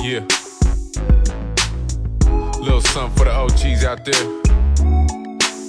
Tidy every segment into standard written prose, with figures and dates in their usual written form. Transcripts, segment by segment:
Yeah. Little something for the OGs out there.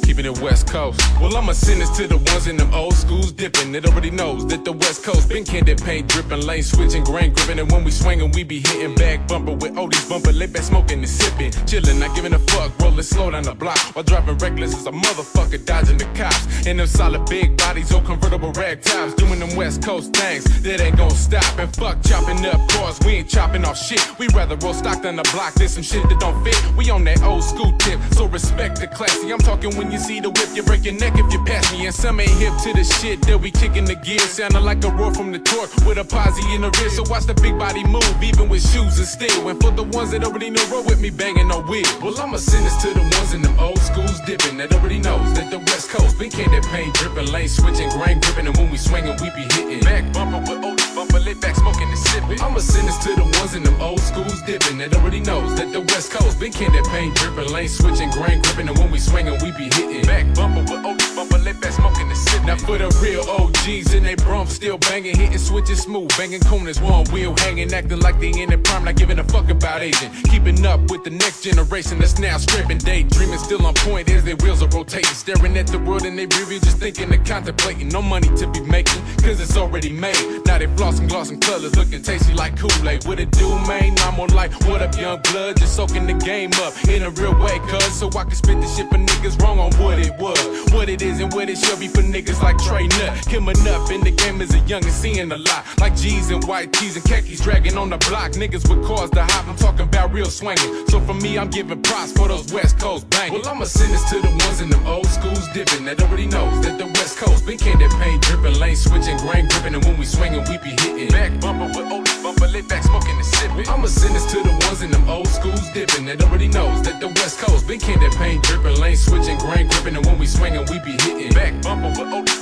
Keeping it West Coast. Well, I'ma send this to the ones in them old schools dipping. It already knows that the West Coast been candy paint dripping, lane switching, grain gripping, and when we swinging, we be hitting back bumper with oldies bumper, lay back smoking and sipping, chilling, not giving a fuck, rolling slow down the block while driving reckless as a motherfucker, dodging the cops. And them solid big bodies, old convertible rag tops, doing them West Coast things that ain't gon' stop. And fuck chopping up cars, we ain't chopping off shit. We rather roll stock than the block. There's some shit that don't fit. We on that old school tip, so respect the classy. I'm talking when you see the whip, you break your neck if you pass me. And some ain't hip to the shit that we kicking the gear, sounding like a roar from the torque with a posse in the rear. So watch the big body move, even with shoes and steel. And for the ones that already know, roll with me banging no wheel. Well, I'ma send this to the ones in them old schools dipping, that already knows that the West Coast been candy paint dripping, lane switching, grain gripping, and when we swinging, we be hitting back bumper with oldies bumper, lit back smoking and sipping. I'ma send this to the ones in them old schools dipping, that already knows that the West Coast been candy paint dripping, lane switching, grain gripping, and when we swinging, we be hitting back bumper with oldies bumper, lit back smoking and sipping. Now for the real OGs in they brum, still banging, hitting switches smooth, banging corners, one wheel hanging, acting like they in their prime, not giving a fuck about aging, keeping up with the next generation that's now stripping, daydreaming, still on point as their wheels are rotating, staring at the world in they review, just thinking and contemplating, no money to be making, cause it's already made. Now they flossing, glossing colors, looking tasty like Kool-Aid. What it do, man? I'm more like, what up, young blood? Just soaking the game up in a real way, cuz, so I can spit this shit for niggas wrong on what it was, what it is, and what it should be for niggas like Trey Nut. Coming up in the game as a young and seeing a lot, like G's and white tees and khakis dragging on the block. Niggas with cars to hop, I'm talking about real swinging. So for me, I'm giving props for those West Coast banging. Well, I'ma send this to the ones in them old schools dipping, that already knows that the West Coast been candy paint dripping, lane switching, grain gripping, and when we swinging, we be hitting back bumper with oldies bumper, lit back smoking and sipping. I'ma send this to the ones in them old schools dipping, that already knows that the West Coast been candy paint dripping, lane switching, grain gripping, and when we swinging, we be hitting back bumper with oldies